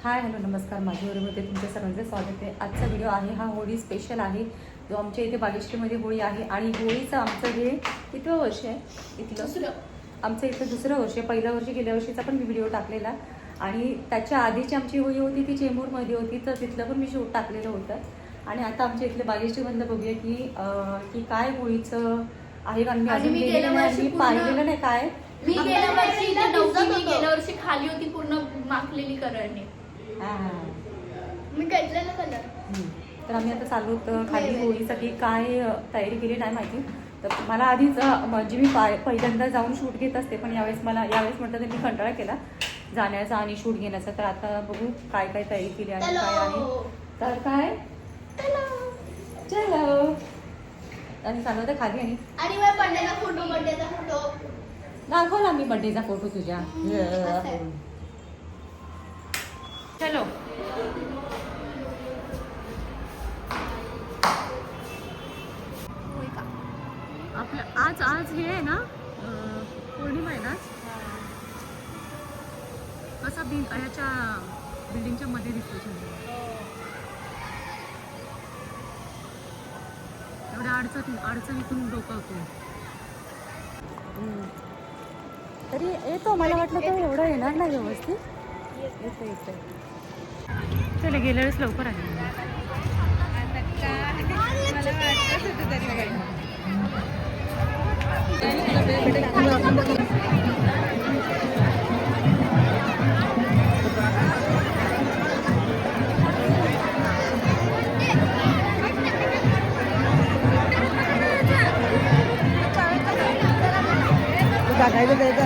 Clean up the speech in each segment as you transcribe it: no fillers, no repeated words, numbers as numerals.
Hi hello नमस्कार, माझ्या व्हिडिओमध्ये तुमच्या सर्वांचे स्वागत आहे. आजचा व्हिडिओ आहे हा होळी स्पेशल आहे, जो आमच्या इथे बागेश्रीमध्ये होळी आहे. आणि होळीचं आमचं हे कितवं वर्ष आहे इथलं? आमचं इथं दुसरं वर्ष आहे. पहिल्या वर्षी गेल्या वर्षीचा पण मी व्हिडिओ टाकलेला, आणि त्याच्या आधीची आमची होळी होती ती चेंबूरमध्ये होती, तर तिथलं पण मी शूट टाकलेलं होतं. आणि आता आमच्या इथल्या बागेश्रीमधलं बघूया की काय होळीचं आहे. कारण मी अजून गेलेलं नाही, मी पाहिलेलं नाही काय. मी गेल्या वर्षी खाली होती पूर्ण माखलेली करणे. मी घेतलेला कलर. तर आम्ही आता चालू होतं खाली होळीसाठी. काय तयारी केली नाही माहिती. तर मला आधीच म्हणजे मी पहिल्यांदा जाऊन शूट घेत असते, पण यावेळेस म्हटलं तर मी कंटाळा केला जाण्याचा आणि शूट घेण्याचा. तर आता बघू काय काय तयारी केली आहे, काय आहे. तर काय चलो आणि चालू होतं खाली. आणि बर्थडेचा फोटो दाखवला मी बर्थडेचा फोटो तुझ्या. चलो आपलं आज हे आहे ना, पौर्णिमा आहे ना. कसा ह्याच्या बिल्डिंगच्या मध्ये दिसतो. एवढ्या अडचणीतून डोकावतो. तरी येतो, मला वाटलं तर एवढं येणार नाही व्यवस्थित. येतो चला, गेल्या वेळेस लवकर आहे. टाकायचं द्यायचं.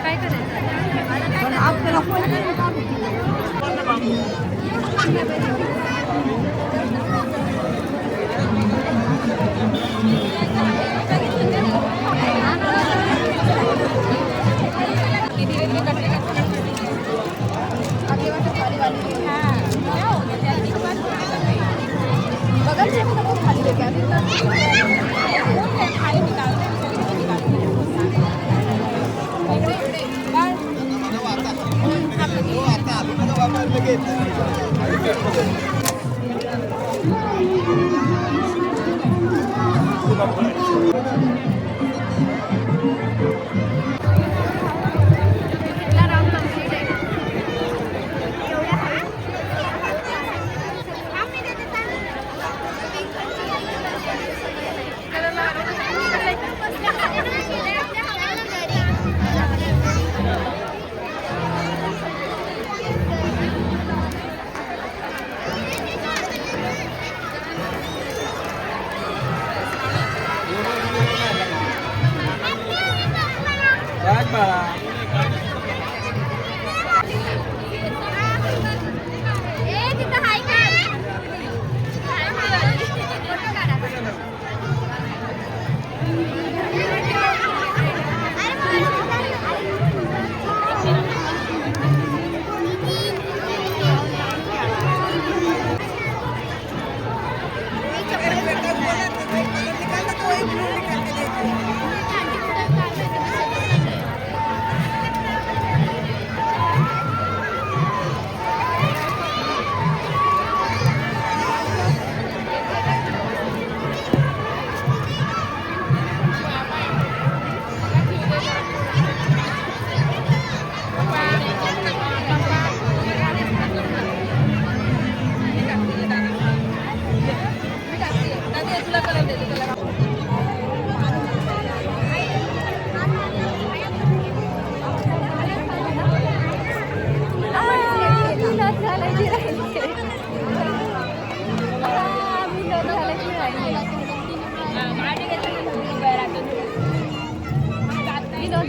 काय करायचं आपल्याला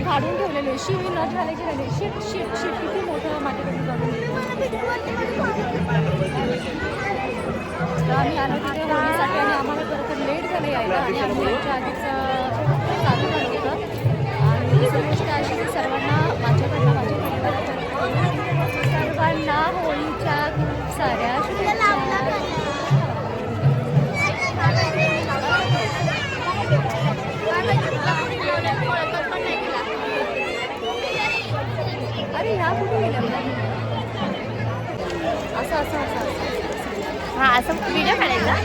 काढून ठेवलेले शिवी नट घालायची राहिले. शीट शीट शीट किती मोठं माझ्याकडे काढून. आम्ही आलो तिथे होळीसाठी. आणि आम्ही यांच्या आधीचं चालू झालं होतं. आणि दुसरी गोष्ट अशी की सर्वांना माझ्याकडनं माझ्या परिवाराकडनं सर्वांना होळीच्या खूप साऱ्या शुभेच्छा. अरे ह्या कुठे गेल्या असं असं असं असं हा असं व्हिडिओ काढायचा.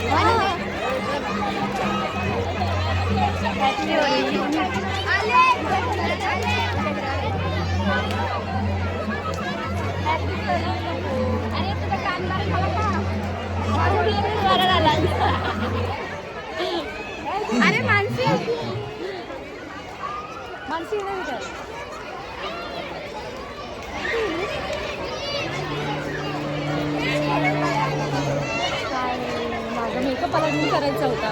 अरे तुझं काम अरे मानसी मानसी नाही विचार माझा मेकअप आला करायचा होता.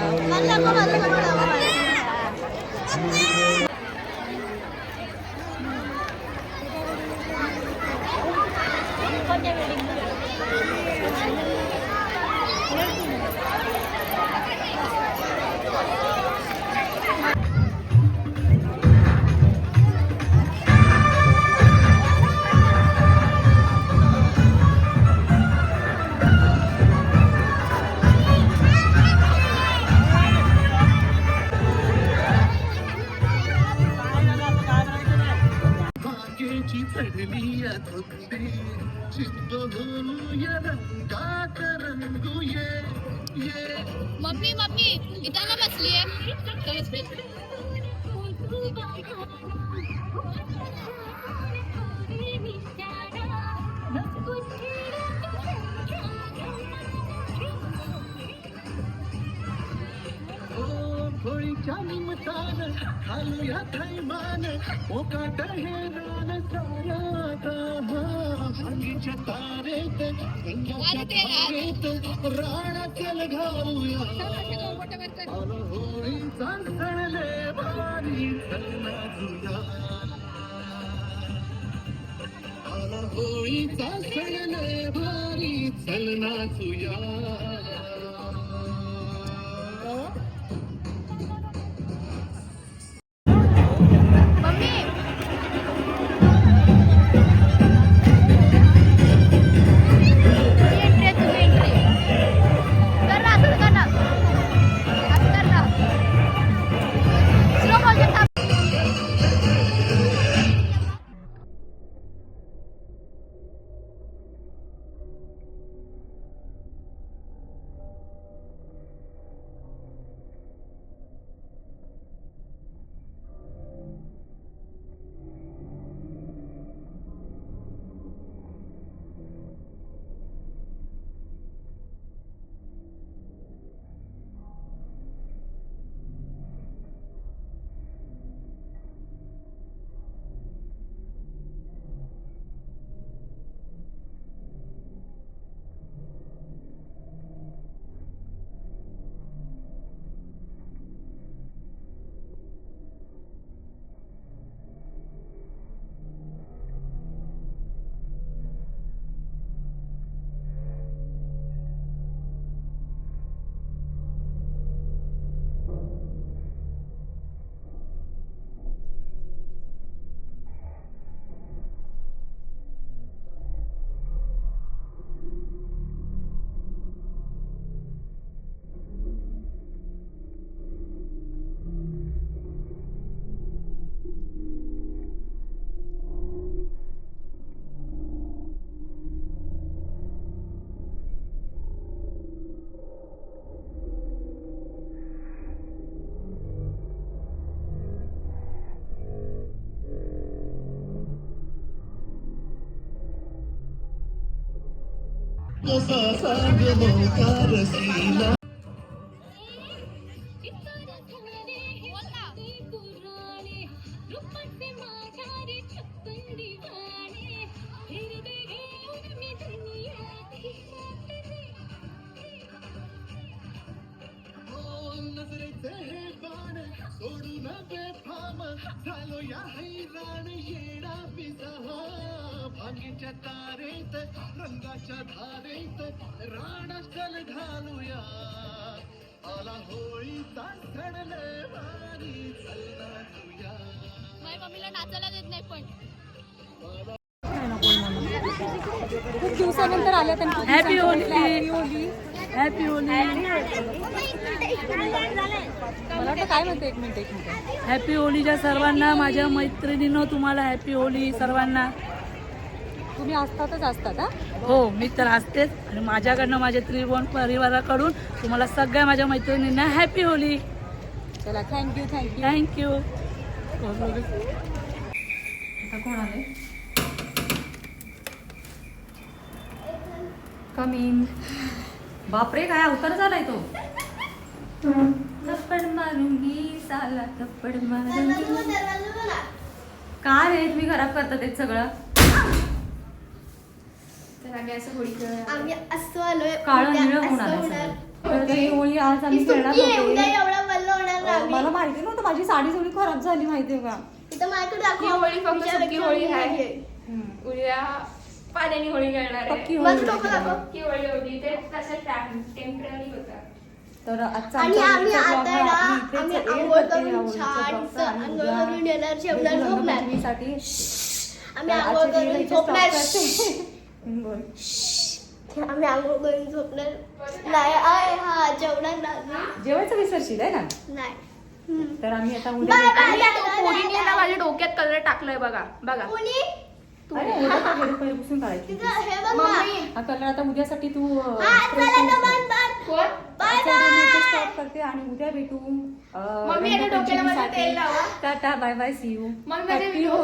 मम्मी मम्मी इथं ना बसली होळीच्या निमतान घालूया थैमान मोकाट हे रान भांगीच्या तारेत तारेत राणाचल घालूया आलो होळीचा सणले भारी नाचूया आलो होळीचा सणले भारी चल नाचूया. सोडून बेफाम झालो या हैराण येडा विसहा भांगीच्या तारेत रंगाच्या धारेत राणा चल घालूया आला होळी होळीचा सण लय भारी चलना तुया माझ्या मम्मीला नाचायला देत नाही पण खूप दिवसानंतर आल्या त्यांनी. Happy Holy. Happy Holy. Happy Holy. मला वाटतं काय म्हणते, एक मिनिट. हॅपी होलीच्या सर्वांना माझ्या मैत्रिणींनो, तुम्हाला हॅपी होली सर्वांना. तुम्ही असतात हा. हो, मी तर असतेच आणि माझ्याकडनं माझ्या त्रिभुवन परिवाराकडून तुम्हाला सगळ्या माझ्या मैत्रिणींना हॅपी होली. चला, थँक्यू. थँक्यू. आता कोण आले? कमीन. बापरे, काय अवतार झालाय तो. थप्पड मारूंगी साला थप्पड मारूंगी. काय रे, तुम्ही खराब करता ते सगळं. आम्ही असं आलोय काळं निळं होऊन आलंय सगळं. तर ही होळी आज आम्ही खेळणार होते. एवढं बोललो होणार ना आम्ही. मला माहिती नव्हतं, माझी साडी थोडी खराब झाली, माहितीये का. इथं माझ्याकडे दाखव. ही होळी फक्त सुकी होळी आहे. हम्म. उद्या पाण्याने होळी खेळणार आहे. पक्की माझं होळी. डोकं दाखव. ही होळी होती ते तसं टेम्पररी होता. तर आजचा आणि आमचा आम्ही होळीचा आता vlog हा ना आम्ही इथेच आम्ही end आंघोळ करते या करून होळीचा छान vlog चा. आणि आंघोळ उद्या करून येणार जेवणार झोपणार. रंगपंचमीसाठी आम्ही तर आंघोळ आजच्या video करून इथेच झोपणार. stop करते. बोल. आम्ही आंघोळ करून झोपणार नाही. आय हा जेवणार नाही. जेवायचं विसरशील आहे ना. नाही. तर आम्ही आता उद्या बाय, बाय. भेटू. आणि पोरीने ना माझ्या डोक्यात कलर टाकलाय बघा बघा. कोणी? अरे, उद्या काय घरी पहिल्यापासून काढायची. तिथं हे बघ ना. हा कलर आता उद्यासाठी तू हा, चला ना, बंद. कोण? बाय आजचा video इथेच बाय. stop करते आणि उद्या भेटू. मम्मी, आता डोक्याला माझ्या तेल लावा. Tata, bye bye, see you. मग माझे व्हिडिओ